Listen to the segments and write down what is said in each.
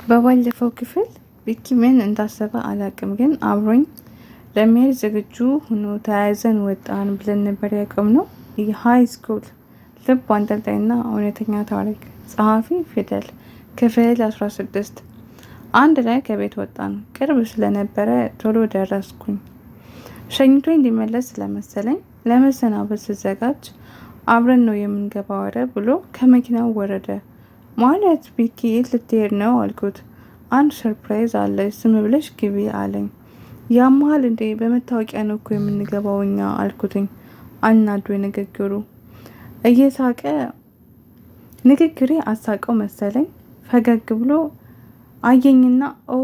በባለፈው ክፍል ቪኪ ምን እንዳሰበ አላቅም፣ ግን አብሮኝ ለመሄድ ዝግጁ ሆኖ ተያይዘን ወጣን ብለን ነበር ያቆምነው። የሃይ ስኩል ልብ አንጠልጣይና እውነተኛ ታሪክ። ጸሐፊ ፊደል። ክፍል 16። አንድ ላይ ከቤት ወጣን። ቅርብ ስለነበረ ቶሎ ደረስኩኝ። ሸኝቶኝ ሊመለስ ስለመሰለኝ ለመሰናበት ስዘጋጅ አብረን ነው የምንገባው ወረ ብሎ ከመኪናው ወረደ። ማለት ቪኪ የት ልትሄድ ነው አልኩት። አንድ ሰርፕራይዝ አለች፣ ስም ብለሽ ግቢ አለኝ። ያመሃል እንዴ? በመታወቂያ ነው እኮ የምንገባው እኛ አልኩትኝ። አናዶ ንግግሩ እየሳቀ ንግግሬ አሳቀው መሰለኝ። ፈገግ ብሎ አየኝና ኦ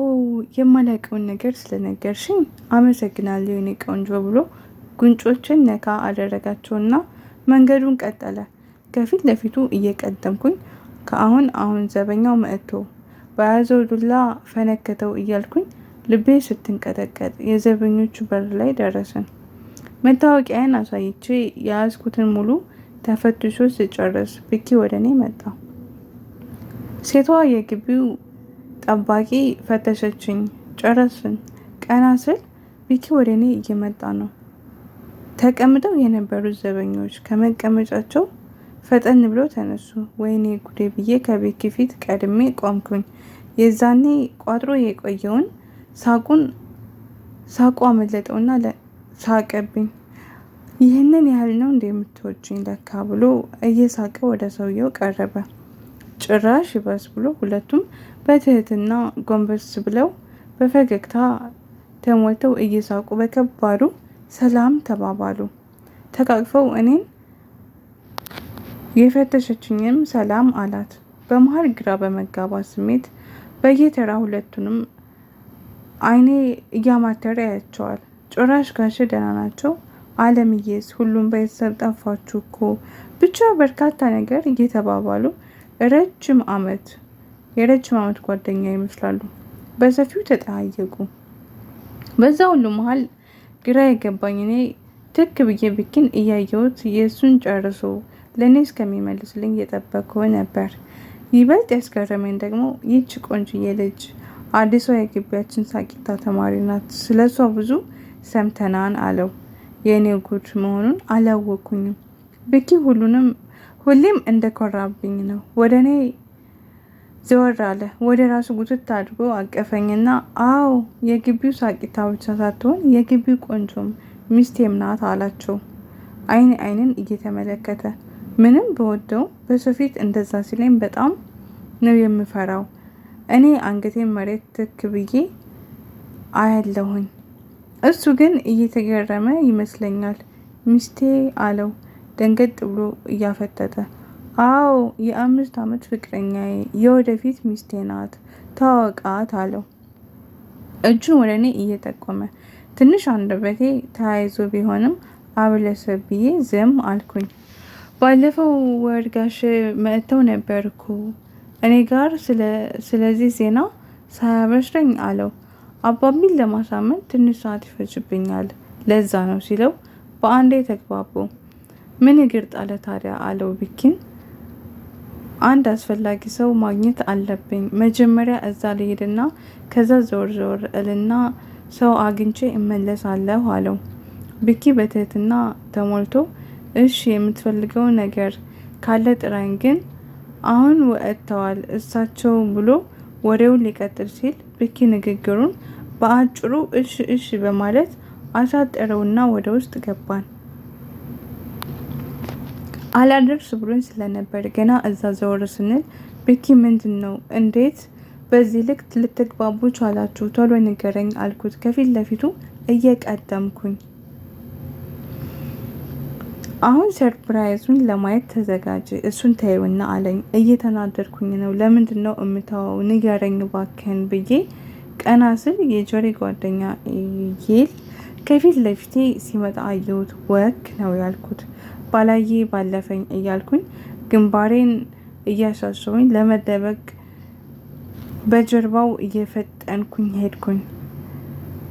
የማላውቀውን ነገር ስለነገርሽኝ አመሰግናለሁ የኔ ቆንጆ ብሎ ጉንጮችን ነካ አደረጋቸውና መንገዱን ቀጠለ። ከፊት ለፊቱ እየቀደምኩኝ ከአሁን ዘበኛው መጥቶ በያዘው ዱላ ፈነከተው እያልኩኝ ልቤ ስትንቀጠቀጥ የዘበኞቹ በር ላይ ደረስን። መታወቂያን አሳይቼ የያዝኩትን ሙሉ ተፈትሾ ስጨርስ ቪኪ ወደ እኔ መጣ። ሴቷ የግቢው ጠባቂ ፈተሸችኝ። ጨረስን። ቀና ስል ቪኪ ወደ እኔ እየመጣ ነው። ተቀምጠው የነበሩት ዘበኞች ከመቀመጫቸው ፈጠን ብለው ተነሱ። ወይኔ ጉዴ ብዬ ከቪኪ ፊት ቀድሜ ቆምኩኝ። የዛኔ ቋጥሮ የቆየውን ሳቁ አመለጠውና ሳቀብኝ። ይህንን ያህል ነው እንደምትወጂኝ ለካ ብሎ እየሳቀ ወደ ሰውየው ቀረበ። ጭራሽ ይባስ ብሎ ሁለቱም በትህትና ጎንበስ ብለው በፈገግታ ተሞልተው እየሳቁ በከባዱ ሰላም ተባባሉ። ተቃቅፈው እኔን የፈተሸችኝም ሰላም አላት። በመሀል ግራ በመጋባት ስሜት በየተራ ሁለቱንም አይኔ እያማተረ ያያቸዋል። ጭራሽ ጋሽ ደህና ናቸው? አለምዬስ? ሁሉም ቤተሰብ ጠፋችሁ እኮ። ብቻ በርካታ ነገር እየተባባሉ የረጅም ዓመት ጓደኛ ይመስላሉ። በሰፊው ተጠያየቁ። በዛ ሁሉ መሀል ግራ የገባኝ እኔ ትክ ብዬ ቪኪን እያየሁት የእሱን ጨርሶ ለእኔ እስከሚመልስልኝ እየጠበቅኩ ነበር። ይበልጥ ያስገረመኝ ደግሞ ይህች ቆንጅዬ ልጅ አዲሷ የግቢያችን ሳቂታ ተማሪ ናት። ስለሷ ብዙ ሰምተናን አለው። የእኔው ጉድ መሆኑን አላወኩኝም። ቪኪ ሁሌም እንደኮራብኝ ነው። ወደ እኔ ዘወር አለ። ወደ ራሱ ጉትት አድርጎ አቀፈኝና አዎ የግቢው ሳቂታ ብቻ ሳትሆን የግቢው ቆንጆም ሚስቴም ናት አላቸው። አይንን እየተመለከተ ምንም በወደው በሰው ፊት እንደዛ ሲለኝ በጣም ነው የምፈራው። እኔ አንገቴን መሬት ትክ ብዬ አያለሁኝ። እሱ ግን እየተገረመ ይመስለኛል። ሚስቴ አለው ደንገጥ ብሎ እያፈጠጠ። አዎ የ5 ዓመት ፍቅረኛዬ የወደፊት ሚስቴ ናት፣ ታወቃት አለው እጁን ወደ እኔ እየጠቆመ። ትንሽ አንደበቴ ተያይዞ ቢሆንም አብለሰብ ብዬ ዝም አልኩኝ። ባለፈው ወር ጋሽ መጥተው ነበር እኮ እኔ ጋር ስለዚህ ዜና ሳያበስረኝ አለው። አባቢን ለማሳመን ትንሽ ሰዓት ይፈጅብኛል ለዛ ነው ሲለው በአንዴ ተግባቡ። ምን እግር ጣለ ታዲያ አለው ቪኪን። አንድ አስፈላጊ ሰው ማግኘት አለብኝ። መጀመሪያ እዛ ልሄድና ከዛ ዘወር እልና ሰው አግኝቼ እመለሳለሁ አለው። ቪኪ በትህትና ተሞልቶ እሺ የምትፈልገው ነገር ካለ ጥራኝ፣ ግን አሁን ወጥተዋል እሳቸው ብሎ ወሬውን ሊቀጥል ሲል ቪኪ ንግግሩን በአጭሩ እሺ በማለት አሳጠረውና ወደ ውስጥ ገባን። አላደርስ ብሎኝ ስለነበር ገና እዛ ዘወር ስንል ቪኪ ምንድን ነው? እንዴት በዚህ ልክ ልትግባቡ ቻላችሁ? ቶሎ ንገረኝ አልኩት ከፊት ለፊቱ እየቀደምኩኝ። አሁን ሰርፕራይዙን ለማየት ተዘጋጅ፣ እሱን ተይውና አለኝ። እየተናደድኩኝ ነው። ለምንድን ነው እምታወው? ንገረኝ ባክህን ብዬ ቀና ስል የጆሪ ጓደኛ ይል ከፊት ለፊቴ ሲመጣ አየሁት። ወክ ነው ያልኩት ባላዬ ባለፈኝ እያልኩኝ ግንባሬን እያሻሸውኝ ለመደበቅ በጀርባው እየፈጠንኩኝ ሄድኩኝ።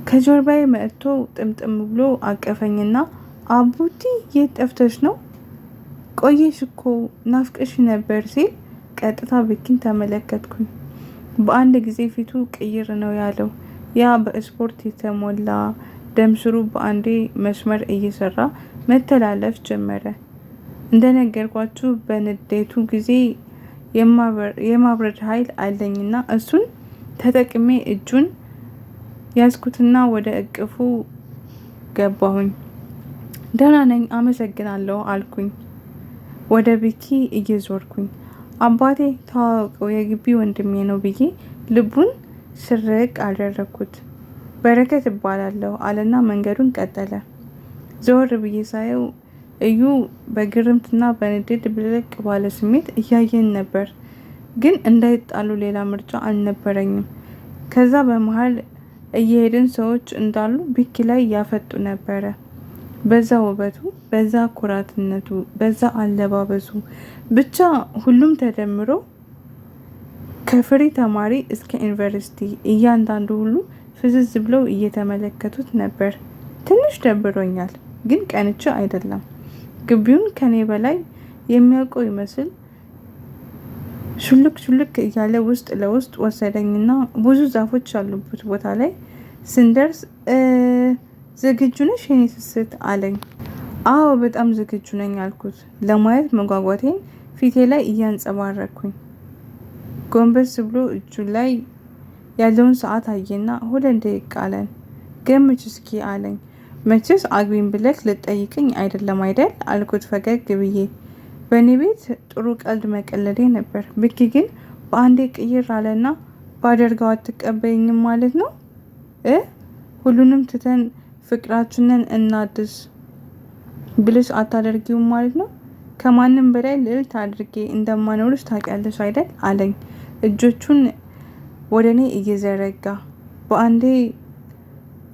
ከጀርባዬ መጥቶ ጥምጥም ብሎ አቀፈኝና አቡቲ የት ጠፍተሽ ነው? ቆየሽ እኮ ናፍቀሽ ነበር ሲል ቀጥታ ቪኪን ተመለከትኩኝ። በአንድ ጊዜ ፊቱ ቅይር ነው ያለው። ያ በስፖርት የተሞላ ደም ስሩ በአንዴ መስመር እየሰራ መተላለፍ ጀመረ። እንደነገርኳችሁ በንዴቱ ጊዜ የማብረድ ኃይል አለኝና እሱን ተጠቅሜ እጁን ያዝኩትና ወደ እቅፉ ገባሁኝ። ደህና ነኝ አመሰግናለሁ አልኩኝ ወደ ቢኪ እየዞርኩኝ። አባቴ ተዋወቀው የግቢ ወንድሜ ነው ብዬ ልቡን ስርቅ አደረኩት። በረከት እባላለሁ አለና መንገዱን ቀጠለ። ዘወር ብዬ ሳየው እዩ በግርምትና በንዴት ብልቅ ባለ ስሜት እያየን ነበር። ግን እንዳይጣሉ ሌላ ምርጫ አልነበረኝም። ከዛ በመሃል እየሄድን ሰዎች እንዳሉ ቢኪ ላይ ያፈጡ ነበረ። በዛ ውበቱ፣ በዛ ኩራትነቱ፣ በዛ አለባበሱ ብቻ ሁሉም ተደምሮ ከፍሬ ተማሪ እስከ ዩኒቨርሲቲ እያንዳንዱ ሁሉ ፍዝዝ ብለው እየተመለከቱት ነበር። ትንሽ ደብሮኛል፣ ግን ቀንቼ አይደለም። ግቢውን ከኔ በላይ የሚያውቀው ይመስል ሹልክ እያለ ውስጥ ለውስጥ ወሰደኝና ብዙ ዛፎች ያሉበት ቦታ ላይ ስንደርስ ዝግጁ ነሽ የኔ ስስት አለኝ። አዎ በጣም ዝግጁ ነኝ አልኩት፣ ለማየት መጓጓቴን ፊቴ ላይ እያንጸባረኩኝ። ጎንበስ ብሎ እጁ ላይ ያለውን ሰዓት አየና 2 ደቂቃ አለን። ገምች እስኪ አለኝ። መቼስ አግቢኝ ብለክ ልጠይቅኝ አይደለም አይደል አልኩት ፈገግ ብዬ። በእኔ ቤት ጥሩ ቀልድ መቀለዴ ነበር። ቢኪ ግን በአንዴ ቅይር አለና ባደርገው አትቀበይኝም ማለት ነው? ሁሉንም ትተን ፍቅራችንን እናድስ ብልሽ አታደርጊውም ማለት ነው? ከማንም በላይ ልዕልት አድርጌ እንደማኖርሽ ታውቂያለሽ አይደል አለኝ እጆቹን ወደ እኔ እየዘረጋ። በአንዴ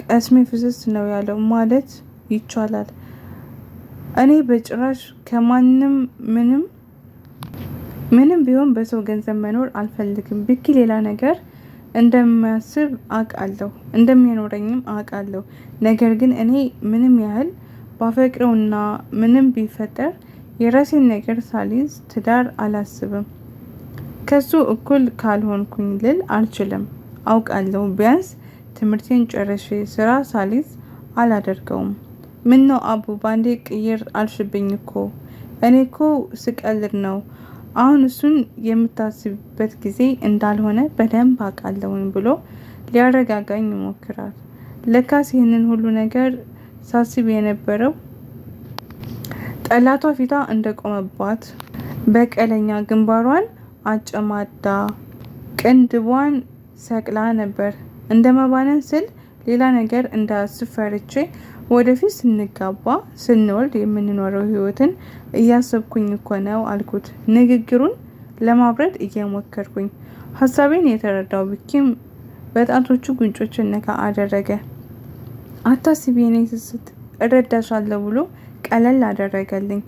ቀስሜ ፍስስ ነው ያለው ማለት ይቻላል። እኔ በጭራሽ ከማንም ምንም ቢሆን በሰው ገንዘብ መኖር አልፈልግም። ቢኪ ሌላ ነገር እንደሚያስብ አውቃለሁ፣ እንደሚያኖረኝም አውቃለሁ። ነገር ግን እኔ ምንም ያህል ባፈቅረውና ምንም ቢፈጠር የራሴን ነገር ሳልይዝ ትዳር አላስብም። ከሱ እኩል ካልሆንኩኝ ልል አልችልም አውቃለሁ። ቢያንስ ትምህርቴን ጨርሼ ስራ ሳልይዝ አላደርገውም። ምን ነው አቡ ባንዴ ቅይር አልሽብኝ እኮ። እኔ እኮ ስቀልድ ነው። አሁን እሱን የምታስብበት ጊዜ እንዳልሆነ በደንብ አውቃለሁኝ ብሎ ሊያረጋጋኝ ይሞክራል። ለካስ ይህንን ሁሉ ነገር ሳስብ የነበረው ጠላቷ ፊቷ እንደቆመባት በቀለኛ ግንባሯን አጨማዳ ቅንድቧን ሰቅላ ነበር። እንደ መባነን ስል ሌላ ነገር እንዳያስብ ፈርቼ ወደፊት ስንጋባ ስንወልድ የምንኖረው ህይወትን እያሰብኩኝ እኮ ነው አልኩት፣ ንግግሩን ለማብረድ እየሞከርኩኝ። ሀሳቤን የተረዳው ቢኪም በጣቶቹ ጉንጮችን ነካ አደረገ። አታስቢ የኔ ስስት እረዳሻለሁ ብሎ ቀለል አደረገልኝ።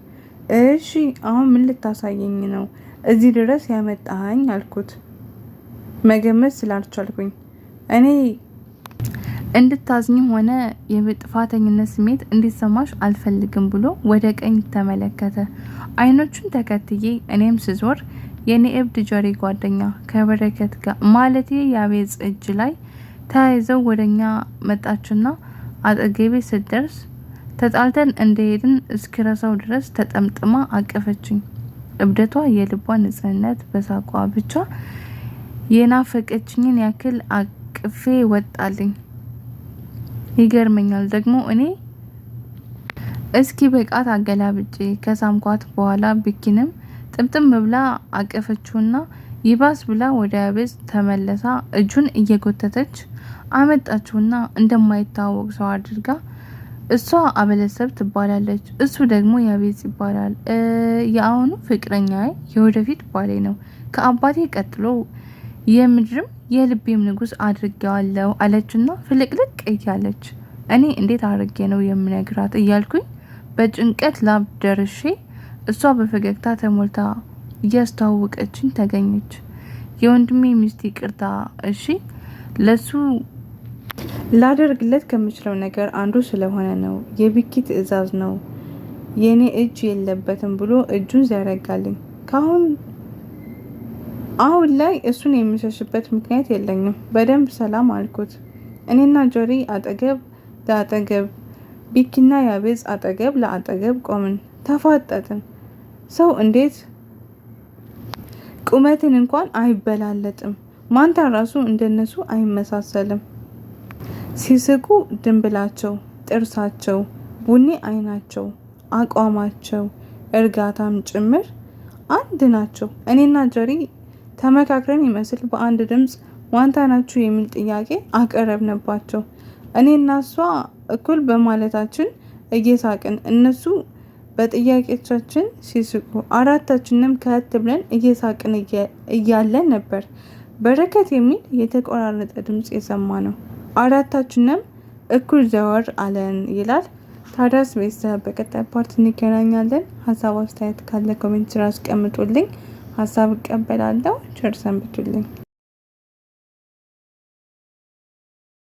እሺ አሁን ምን ልታሳየኝ ነው እዚህ ድረስ ያመጣኸኝ አልኩት፣ መገመት ስላልቻልኩኝ። እኔ እንድታዝኝ ሆነ የጥፋተኝነት ስሜት እንዲሰማሽ አልፈልግም ብሎ ወደ ቀኝ ተመለከተ። አይኖቹን ተከትዬ እኔም ስዞር የኔ እብድ ጀሬ ጓደኛ ከበረከት ጋር ማለቴ ያቤጽ እጅ ላይ ተያይዘው ወደኛ መጣችና አጠገቤ ስትደርስ ተጣልተን እንደሄድን እስክረሳው ድረስ ተጠምጥማ አቀፈችኝ። እብደቷ፣ የልቧ ንጽህነት በሳቋ ብቻ የናፈቀችኝን ያክል አቅፌ ወጣልኝ። ይገርመኛል ደግሞ እኔ እስኪ በቃት አገላብጬ ከሳምኳት በኋላ ቢኪንም ጥምጥም ብላ አቀፈችውና ይባስ ብላ ወደ ያቤጽ ተመለሳ እጁን እየጎተተች አመጣችውና እንደማይታወቅ ሰው አድርጋ እሷ አበለሰብ ትባላለች፣ እሱ ደግሞ ያቤጽ ይባላል። የአሁኑ ፍቅረኛዬ የወደፊት ባሌ ነው። ከአባቴ ቀጥሎ የምድርም የልቤም ንጉስ አድርጌዋለሁ አለችና ፍልቅልቅ እያለች እኔ እንዴት አድርጌ ነው የምነግራት እያልኩኝ በጭንቀት ላብ ደርሼ እሷ በፈገግታ ተሞልታ እያስተዋወቀችኝ ተገኘች። የወንድሜ ሚስት ይቅርታ፣ እሺ ለሱ ላደርግለት ከምችለው ነገር አንዱ ስለሆነ ነው። የቢኪ ትዕዛዝ ነው፣ የኔ እጅ የለበትም ብሎ እጁን ዘረጋልኝ። ካሁን አሁን ላይ እሱን የሚሸሽበት ምክንያት የለኝም። በደንብ ሰላም አልኩት። እኔና ጆሪ አጠገብ ለአጠገብ፣ ቢኪና ያቤጽ አጠገብ ለአጠገብ ቆምን። ተፋጠጥን። ሰው እንዴት ቁመትን እንኳን አይበላለጥም። ማንታ ራሱ እንደነሱ አይመሳሰልም። ሲስቁ ድንብላቸው፣ ጥርሳቸው፣ ቡኒ አይናቸው፣ አቋማቸው፣ እርጋታም ጭምር አንድ ናቸው። እኔና ጀሪ ተመካክረን ይመስል በአንድ ድምፅ ዋንታ ናችሁ የሚል ጥያቄ አቀረብንባቸው። እኔና እሷ እኩል በማለታችን እየሳቅን እነሱ በጥያቄዎቻችን ሲስቁ አራታችንም ከት ብለን እየሳቅን እያለን ነበር በረከት የሚል የተቆራረጠ ድምፅ የሰማ ነው። አራታችንም እኩል ዘወር አለን ይላል። ታዲያስ ቤተሰብ በቀጣይ ፓርት እንገናኛለን። ሀሳብ አስተያየት ካለ ኮሜንት ስራ አስቀምጡልኝ። ሀሳብ እቀበላለሁ። ቸር ሰንብቱልኝ።